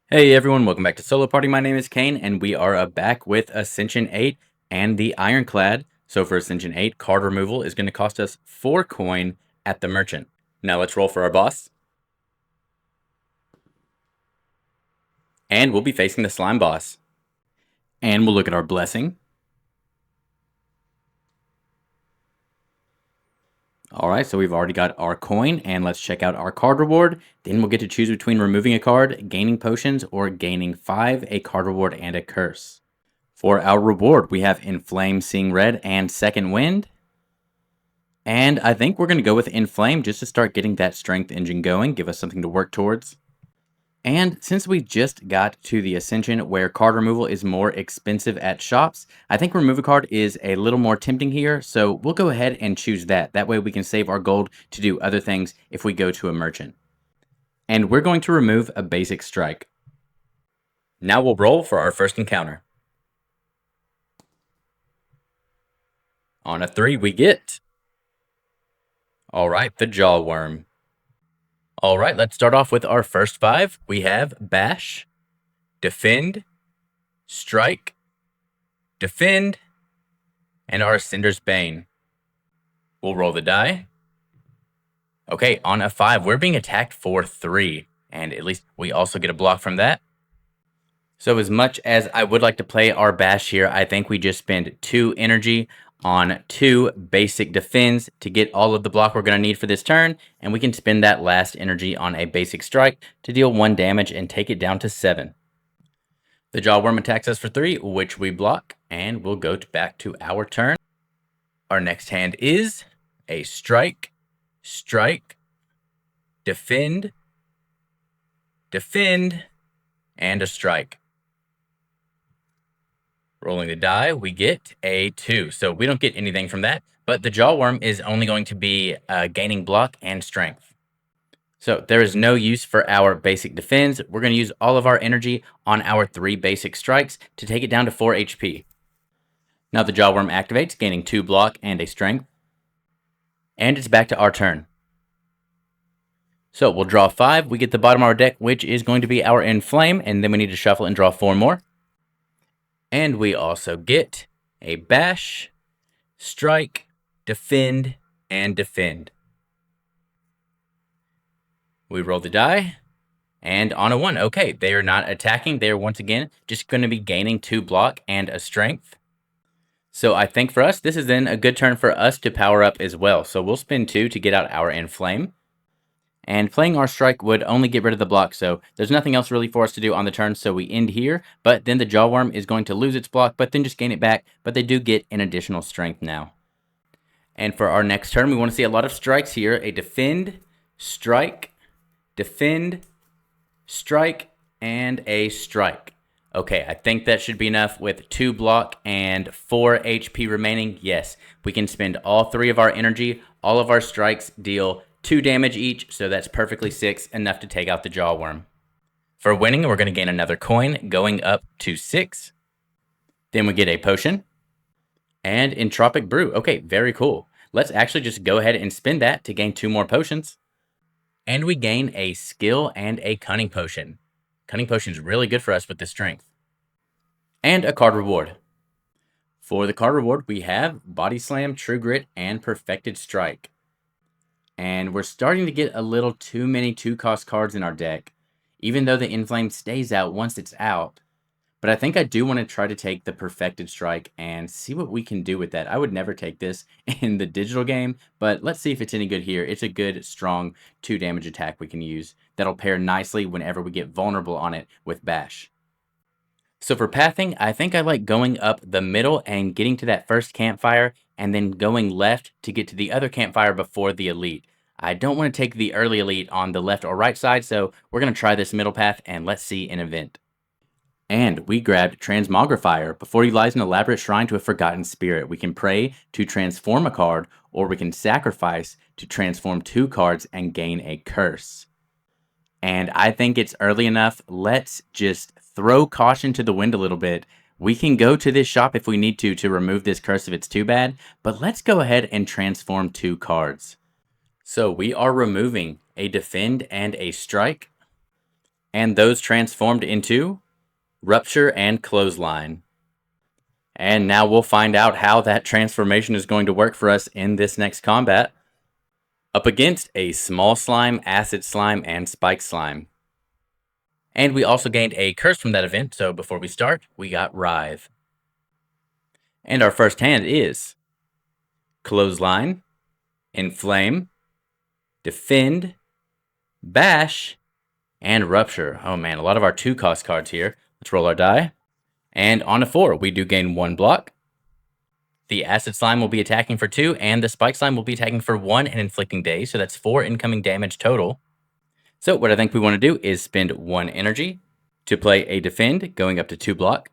Hey everyone, welcome back to Solo Party. My name is Kane, and we are back with Ascension 8 and the Ironclad. So for Ascension 8, card removal is going to cost us 4 coin at the merchant. Now let's roll for our boss. And we'll be facing the slime boss. And we'll look at our blessing. Alright, so we've already got our coin, and let's check out our card reward. Then we'll get to choose between removing a card, gaining potions, or gaining 5, a card reward, and a curse. For our reward, we have Inflame, Seeing Red, and Second Wind. And I think we're going to go with Inflame just to start getting that strength engine going, give us something to work towards. And since we just got to the Ascension where card removal is more expensive at shops, I think remove a card is a little more tempting here, so we'll go ahead and choose that. That way we can save our gold to do other things if we go to a merchant. And we're going to remove a basic strike. Now we'll roll for our first encounter. On a 3 we get... Alright, the Jaw Worm. Alright, let's start off with our first 5. We have Bash, Defend, Strike, Defend, and our Cinder's Bane. We'll roll the die. Okay, on a 5, we're being attacked for 3, and at least we also get a block from that. So as much as I would like to play our Bash here, I think we just spend 2 energy on 2 basic defends to get all of the block we're going to need for this turn, and we can spend that last energy on a basic strike to deal 1 damage and take it down to 7. The Jawworm attacks us for 3, which we block, and we'll go back to our turn. Our next hand is a Strike, Strike, Defend, Defend, and a Strike. Rolling the die, we get a 2. So we don't get anything from that, but the Jawworm is only going to be gaining block and strength. So there is no use for our basic defense. We're going to use all of our energy on our 3 basic strikes to take it down to 4 HP. Now the Jawworm activates, gaining 2 block and a strength. And it's back to our turn. So we'll draw 5. We get the bottom of our deck, which is going to be our Inflame, and then we need to shuffle and draw 4 more. And we also get a Bash, Strike, Defend, and Defend. We roll the die, and on a 1, okay, they are not attacking. They are once again just going to be gaining 2 block and a strength. So I think for us, this is then a good turn for us to power up as well. So we'll spend 2 to get out our Inflame. And playing our strike would only get rid of the block, so there's nothing else really for us to do on the turn, so we end here. But then the Jawworm is going to lose its block, but then just gain it back, but they do get an additional strength now. And for our next turn, we want to see a lot of strikes here. A Defend, Strike, Defend, Strike, and a Strike. Okay, I think that should be enough with 2 block and 4 HP remaining. Yes, we can spend all 3 of our energy. All of our strikes deal 2 damage each, so that's perfectly 6, enough to take out the Jawworm. For winning, we're going to gain another coin, going up to 6. Then we get a potion. And Entropic Brew. Okay, very cool. Let's actually just go ahead and spend that to gain 2 more potions. And we gain a Skill and a Cunning Potion. Cunning Potion is really good for us with the strength. And a card reward. For the card reward, we have Body Slam, True Grit, and Perfected Strike. And we're starting to get a little too many 2-cost cards in our deck, even though the Inflame stays out once it's out. But I think I do want to try to take the Perfected Strike and see what we can do with that. I would never take this in the digital game, but let's see if it's any good here. It's a good, strong 2 damage attack we can use that'll pair nicely whenever we get vulnerable on it with Bash. So for pathing, I think I like going up the middle and getting to that first campfire, and then going left to get to the other campfire before the elite. I don't want to take the early elite on the left or right side, so we're going to try this middle path, and let's see an event. And we grabbed Transmogrifier. Before you lies an elaborate shrine to a forgotten spirit. We can pray to transform a card, or we can sacrifice to transform 2 cards and gain a curse. And I think it's early enough. Let's just throw caution to the wind a little bit. We can go to this shop if we need to remove this curse if it's too bad, but let's go ahead and transform 2 cards. So we are removing a Defend and a Strike. and those transformed into Rupture and Clothesline. And now we'll find out how that transformation is going to work for us in this next combat. Up against a Small Slime, Acid Slime, and Spike Slime. And we also gained a curse from that event, so before we start, we got Writhe. And our first hand is Clothesline, Inflame, Defend, Bash, and Rupture. Oh man, a lot of our 2-cost cards here. Let's roll our die. And on a 4, we do gain 1 block. The Acid Slime will be attacking for 2, and the Spike Slime will be attacking for 1 and inflicting daze, so that's 4 incoming damage total. So what I think we want to do is spend 1 energy to play a Defend, going up to 2 block.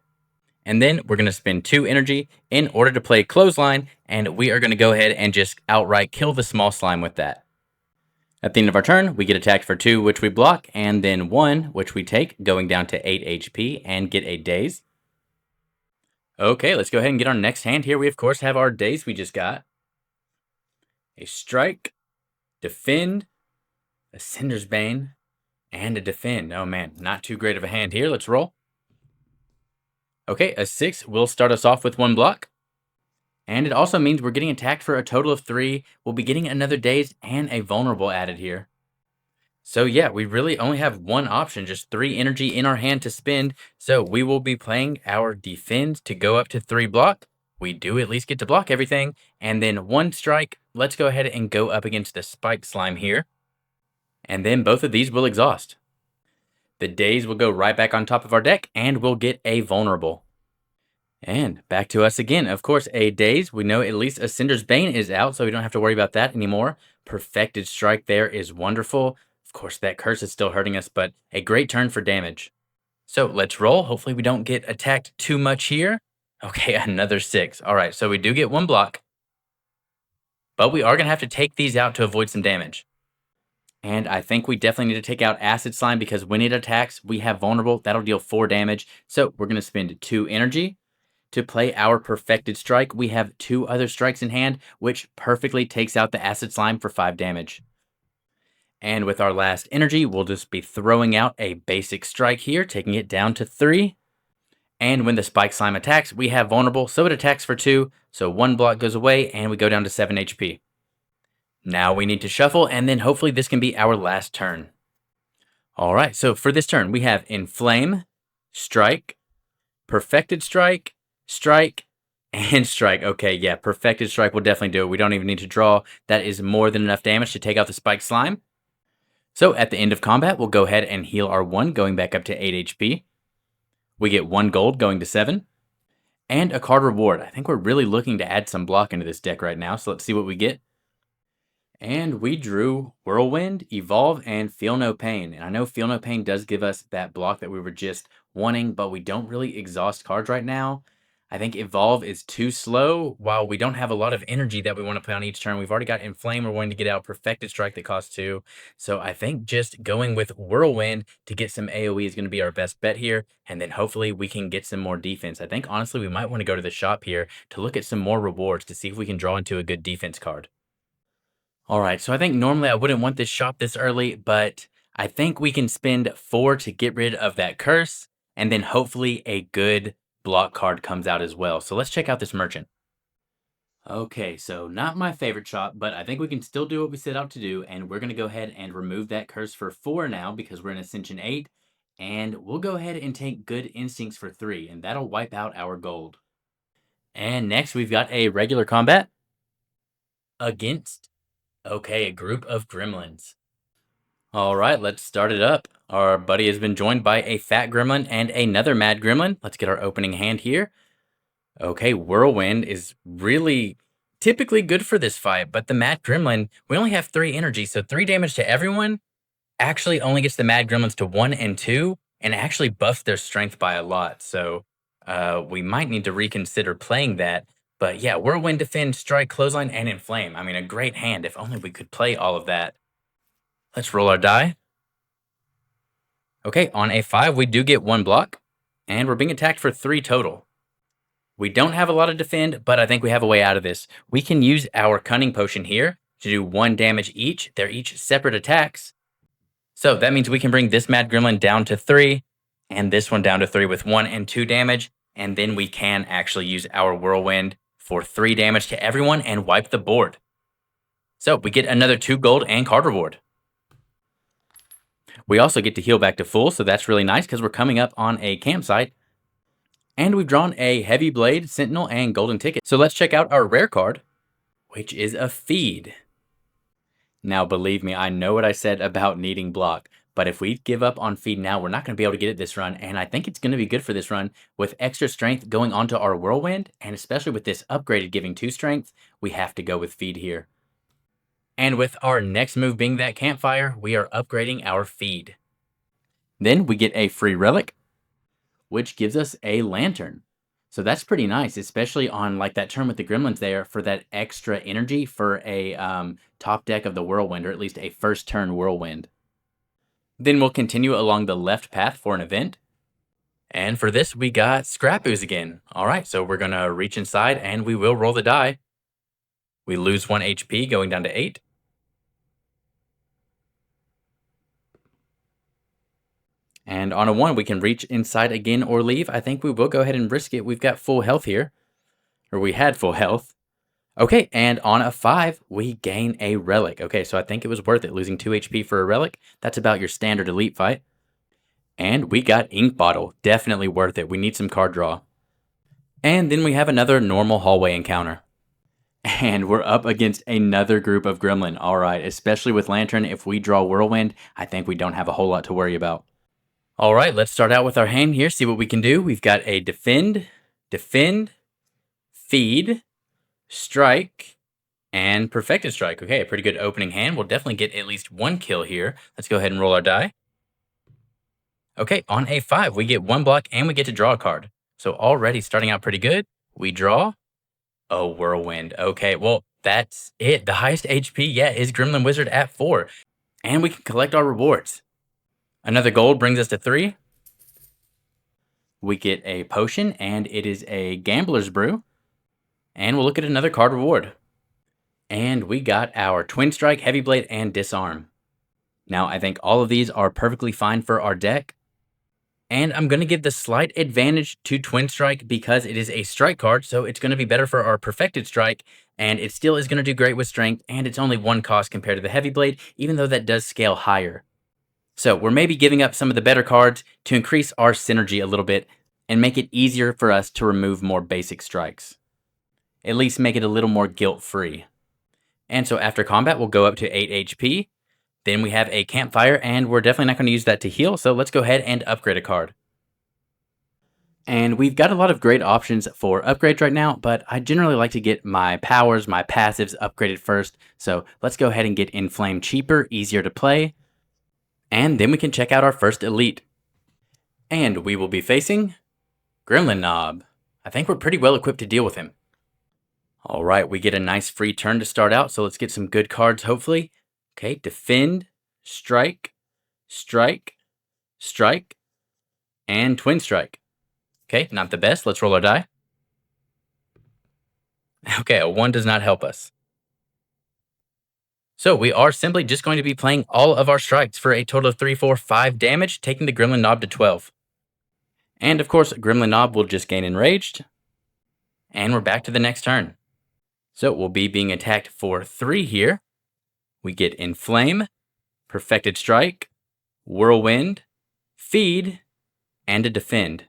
And then we're going to spend 2 energy in order to play Clothesline, and we are going to go ahead and just outright kill the Small Slime with that. At the end of our turn, we get attacked for 2, which we block, and then 1, which we take, going down to 8 HP, and get a daze. Okay, let's go ahead and get our next hand here. We, of course, have our daze we just got. A Strike, Defend, a Cinder's Bane, and a Defend. Oh man, not too great of a hand here. Let's roll. Okay, a 6 will start us off with 1 block. And it also means we're getting attacked for a total of 3. We'll be getting another daze and a vulnerable added here. So yeah, we really only have one option, just 3 energy in our hand to spend. So we will be playing our Defend to go up to 3 block. We do at least get to block everything. And then 1 strike. Let's go ahead and go up against the Spike Slime here. And then both of these will exhaust. The daze will go right back on top of our deck, and we'll get a vulnerable. And back to us again. Of course, a daze. We know at least a Cinder's Bane is out, so we don't have to worry about that anymore. Perfected Strike there is wonderful. Of course, that curse is still hurting us, but a great turn for damage. So let's roll. Hopefully we don't get attacked too much here. Okay, another 6. All right, so we do get 1 block. But we are going to have to take these out to avoid some damage. And I think we definitely need to take out Acid Slime because when it attacks, we have vulnerable. That'll deal 4 damage. So we're going to spend 2 energy to play our Perfected Strike. We have 2 other strikes in hand, which perfectly takes out the Acid Slime for 5 damage. And with our last energy, we'll just be throwing out a basic strike here, taking it down to 3. And when the Spike Slime attacks, we have vulnerable, so it attacks for 2. So 1 block goes away, and we go down to 7 HP. Now we need to shuffle, and then hopefully this can be our last turn. All right, so for this turn, we have Inflame, Strike, Perfected Strike, Strike, and Strike. Okay, yeah, Perfected Strike will definitely do it. We don't even need to draw. That is more than enough damage to take out the Spike Slime. So at the end of combat, we'll go ahead and heal our 1, going back up to 8 HP. We get 1 gold, going to 7. And a card reward. I think we're really looking to add some block into this deck right now, so let's see what we get. And we drew Whirlwind, Evolve, and Feel No Pain. And I know Feel No Pain does give us that block that we were just wanting, but we don't really exhaust cards right now. I think Evolve is too slow. While we don't have a lot of energy that we want to play on each turn, we've already got Inflame. We're wanting to get out Perfected Strike that costs 2. So I think just going with Whirlwind to get some AoE is going to be our best bet here. And then hopefully we can get some more defense. I think honestly we might want to go to the shop here to look at some more rewards to see if we can draw into a good defense card. All right, so I think normally I wouldn't want this shop this early, but I think we can spend 4 to get rid of that curse, and then hopefully a good block card comes out as well. So let's check out this merchant. Okay, so not my favorite shop, but I think we can still do what we set out to do, and we're going to go ahead and remove that curse for 4 now because we're in Ascension 8, and we'll go ahead and take Good Instincts for 3, and that'll wipe out our gold. And next we've got a regular combat against... Okay, a group of gremlins. All right, let's start it up. Our buddy has been joined by a fat gremlin and another mad gremlin. Let's get our opening hand here. Okay, Whirlwind is really typically good for this fight, but the mad gremlin, we only have 3 energy, so 3 damage to everyone actually only gets the mad gremlins to 1 and 2, and actually buffs their strength by a lot. So we might need to reconsider playing that. But yeah, Whirlwind, Defend, Strike, Clothesline, and Inflame. I mean, a great hand if only we could play all of that. Let's roll our die. Okay, on a 5, we do get 1 block. And we're being attacked for 3 total. We don't have a lot of defend, but I think we have a way out of this. We can use our Cunning Potion here to do 1 damage each. They're each separate attacks. So that means we can bring this Mad Gremlin down to 3 and this one down to 3 with 1 and 2 damage. And then we can actually use our Whirlwind for 3 damage to everyone and wipe the board. So we get another 2 gold and card reward. We also get to heal back to full, so that's really nice because we're coming up on a campsite. And we've drawn a Heavy Blade, Sentinel, and Golden Ticket. So let's check out our rare card, which is a Feed. Now, believe me, I know what I said about needing block, but if we give up on Feed now, we're not going to be able to get it this run, and I think it's going to be good for this run. With extra strength going onto our Whirlwind, and especially with this upgraded giving 2 strength, we have to go with Feed here. And with our next move being that Campfire, we are upgrading our Feed. Then we get a free relic, which gives us a Lantern. So that's pretty nice, especially on like that turn with the Gremlins there for that extra energy for a top deck of the Whirlwind, or at least a first turn Whirlwind. Then we'll continue along the left path for an event. And for this, we got Scrap Ooze again. All right, so we're going to reach inside and we will roll the die. We lose 1 HP going down to 8. And on a 1, we can reach inside again or leave. I think we will go ahead and risk it. We've got full health here. Or we had full health. Okay, and on a 5, we gain a relic. Okay, so I think it was worth it, losing 2 HP for a relic. That's about your standard elite fight. And we got Ink Bottle. Definitely worth it. We need some card draw. And then we have another normal hallway encounter. And we're up against another group of Gremlin. All right, especially with Lantern, if we draw Whirlwind, I think we don't have a whole lot to worry about. All right, let's start out with our hand here, see what we can do. We've got a Defend, Feed, Strike, and Perfected Strike. Okay, a pretty good opening hand. We'll definitely get at least 1 kill here. Let's go ahead and roll our die. Okay, on a 5, we get 1 block and we get to draw a card. So already starting out pretty good. We draw a Whirlwind. Okay, well, that's it. The highest HP, yeah, is Gremlin Wizard at 4. And we can collect our rewards. Another gold brings us to 3. We get a potion, and it is a Gambler's Brew. And we'll look at another card reward. And we got our Twin Strike, Heavy Blade, and Disarm. Now, I think all of these are perfectly fine for our deck. And I'm going to give the slight advantage to Twin Strike because it is a strike card, so it's going to be better for our Perfected Strike, and it still is going to do great with Strength, and it's only 1 cost compared to the Heavy Blade, even though that does scale higher. So we're maybe giving up some of the better cards to increase our synergy a little bit and make it easier for us to remove more basic strikes. At least make it a little more guilt-free. And so after combat, we'll go up to 8 HP. Then we have a Campfire, and we're definitely not going to use that to heal, so let's go ahead and upgrade a card. And we've got a lot of great options for upgrades right now, but I generally like to get my powers, my passives upgraded first. So let's go ahead and get Inflame cheaper, easier to play. And then we can check out our first elite. And we will be facing Gremlin Knob. I think we're pretty well equipped to deal with him. All right, we get a nice free turn to start out, so let's get some good cards, hopefully. Okay, Defend, Strike, Strike, Strike, and Twin Strike. Okay, not the best. Let's roll our die. Okay, a 1 does not help us. So we are simply just going to be playing all of our strikes for a total of 3, 4, 5 damage, taking the Gremlin Knob to 12. And of course, Gremlin Knob will just gain Enraged. And we're back to the next turn. So we'll be being attacked for 3 here. We get Inflame, Perfected Strike, Whirlwind, Feed, and a Defend.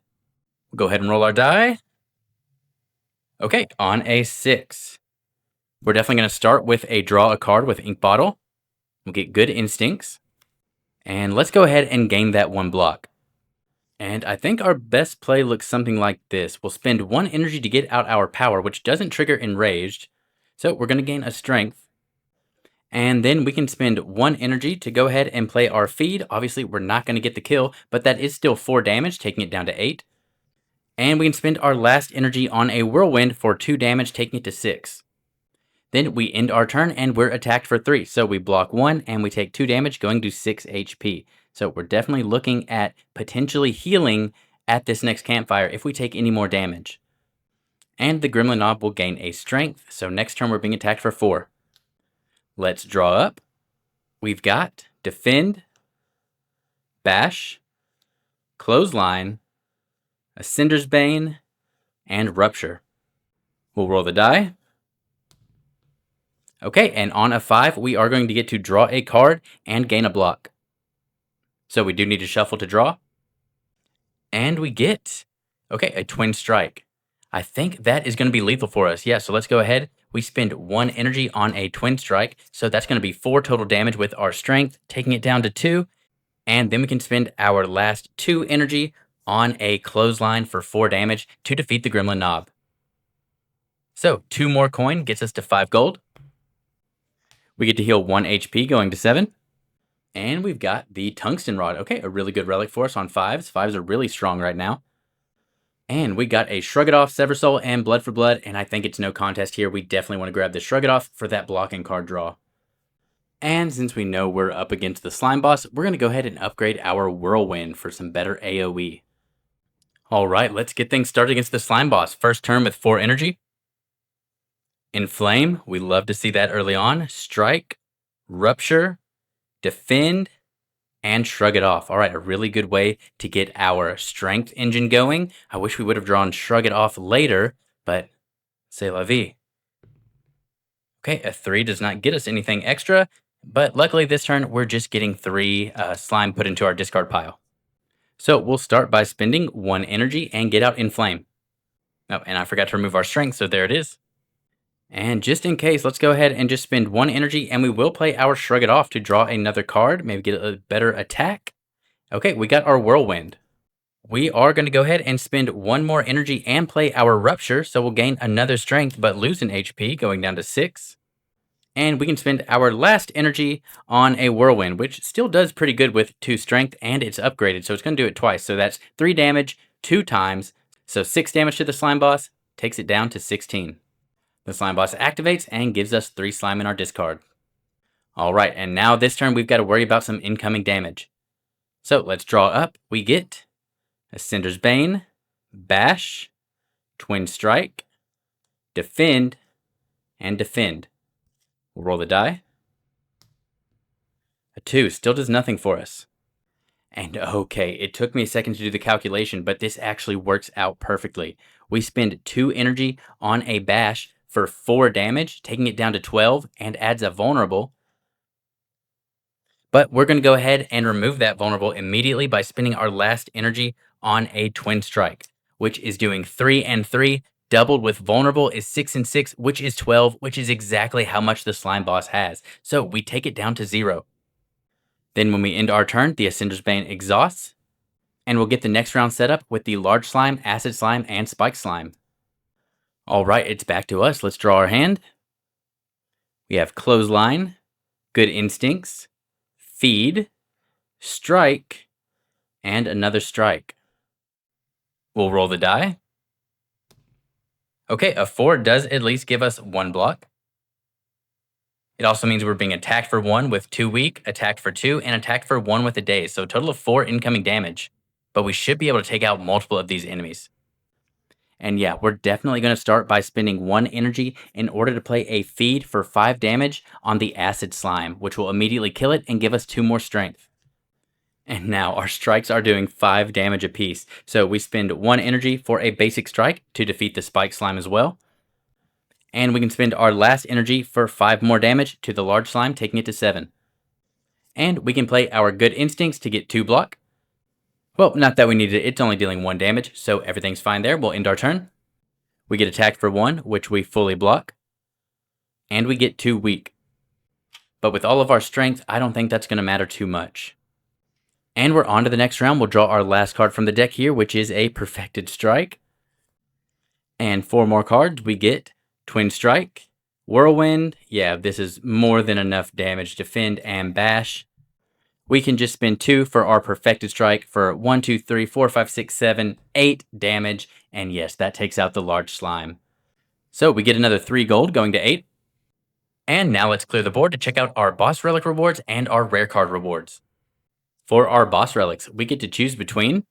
We'll go ahead and roll our die. Okay, on a 6. We're definitely going to start with a draw a card with Ink Bottle. We'll get good instincts. And let's go ahead and gain that 1 block. And I think our best play looks something like this. We'll spend 1 energy to get out our power, which doesn't trigger Enraged. So we're going to gain a Strength. And then we can spend 1 energy to go ahead and play our Feed. Obviously, we're not going to get the kill, but that is still 4 damage, taking it down to 8. And we can spend our last energy on a Whirlwind for 2 damage, taking it to 6. Then we end our turn and we're attacked for 3. So we block 1 and we take 2 damage, going to 6 HP. So we're definitely looking at potentially healing at this next Campfire if we take any more damage. And the Gremlin Knob will gain a Strength. So next turn we're being attacked for 4. Let's draw up. We've got Defend, Bash, Clothesline, Ascender's Bane, and Rupture. We'll roll the die. Okay, and on a 5, we are going to get to draw a card and gain a block. So we do need to shuffle to draw. And we get, okay, a Twin Strike. I think that is going to be lethal for us. Yeah, so let's go ahead. We spend 1 energy on a Twin Strike. So that's going to be 4 total damage with our strength, taking it down to 2. And then we can spend our last 2 energy on a Clothesline for 4 damage to defeat the Gremlin Knob. So 2 more coin gets us to 5 gold. We get to heal 1 HP going to 7. And we've got the Tungsten Rod. Okay, a really good relic for us on 5s. 5s are really strong right now. And we got a Shrug It Off, Sever Soul, and Blood for Blood. And I think it's no contest here. We definitely want to grab the Shrug It Off for that blocking card draw. And since we know we're up against the Slime Boss, we're going to go ahead and upgrade our Whirlwind for some better AoE. Alright, let's get things started against the Slime Boss. First turn with 4 energy. Inflame, we love to see that early on. Strike, Rupture, Defend, and Shrug It Off. Alright, a really good way to get our strength engine going. I wish we would have drawn Shrug It Off later, but c'est la vie. Okay, a 3 does not get us anything extra, but luckily this turn we're just getting 3 slime put into our discard pile. So we'll start by spending 1 energy and get out Inflame. Oh, and I forgot to remove our strength, so there it is. And just in case, let's go ahead and just spend 1 energy, and we will play our Shrug It Off to draw another card, maybe get a better attack. Okay, we got our Whirlwind. We are going to go ahead and spend 1 more energy and play our Rupture, so we'll gain another strength but lose an HP, going down to 6. And we can spend our last energy on a Whirlwind, which still does pretty good with 2 strength, and it's upgraded, so it's going to do it twice. So that's 3 damage 2 times, so 6 damage to the Slime Boss, takes it down to 16. The Slime Boss activates and gives us 3 slime in our discard. Alright, and now this turn we've got to worry about some incoming damage. So let's draw up. We get Ascender's Bane, Bash, Twin Strike, Defend, and Defend. We'll roll the die. A 2 still does nothing for us. And okay, it took me a second to do the calculation, but this actually works out perfectly. We spend 2 energy on a Bash for 4 damage, taking it down to 12, and adds a vulnerable. But we're going to go ahead and remove that vulnerable immediately by spending our last energy on a Twin Strike, which is doing 3 and 3. Doubled with vulnerable is 6 and 6, which is 12, which is exactly how much the Slime Boss has. So we take it down to 0. Then when we end our turn, the Ascender's Bane exhausts, and we'll get the next round set up with the Large Slime, Acid Slime, and Spike Slime. Alright, it's back to us. Let's draw our hand. We have Clothesline, Good Instincts, Feed, Strike, and another Strike. We'll roll the die. Okay, a 4 does at least give us 1 block. It also means we're being attacked for 1 with 2 weak, attacked for 2, and attacked for 1 with a daze. So a total of 4 incoming damage. But we should be able to take out multiple of these enemies. And yeah, we're definitely going to start by spending 1 energy in order to play a feed for 5 damage on the Acid Slime, which will immediately kill it and give us 2 more strength. And now our strikes are doing 5 damage apiece. So we spend 1 energy for a basic strike to defeat the Spike Slime as well. And we can spend our last energy for 5 more damage to the Large Slime, taking it to 7. And we can play our Good Instincts to get 2 block. Well, not that we need it, it's only dealing 1 damage, so everything's fine there. We'll end our turn. We get attacked for 1, which we fully block. And we get 2 weak. But with all of our strength, I don't think that's going to matter too much. And we're on to the next round. We'll draw our last card from the deck here, which is a Perfected Strike. And 4 more cards, we get Twin Strike, Whirlwind. Yeah, this is more than enough damage. Defend and Bash. We can just spend 2 for our Perfected Strike for 1, 2, 3, 4, 5, 6, 7, 8 damage. And yes, that takes out the Large Slime. So we get another 3 gold going to 8. And now let's clear the board to check out our Boss Relic rewards and our Rare Card rewards. For our Boss Relics, we get to choose between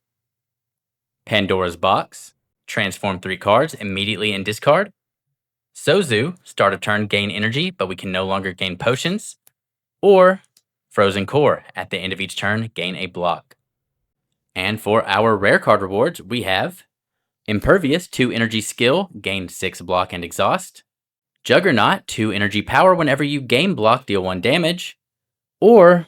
Pandora's Box, transform 3 cards immediately in discard. Sozu, start of turn, gain energy, but we can no longer gain potions. Or Frozen Core, at the end of each turn, gain a block. And for our rare card rewards, we have Impervious, 2 energy skill, gain 6 block and exhaust. Juggernaut, 2 energy power, whenever you gain block, deal 1 damage. Or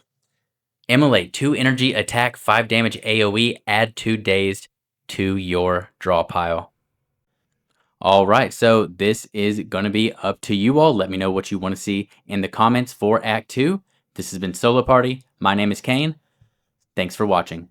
Immolate, 2 energy attack, 5 damage AoE, add 2 dazed to your draw pile. Alright, so this is going to be up to you all. Let me know what you want to see in the comments for Act 2. This has been Solo Party. My name is Kane. Thanks for watching.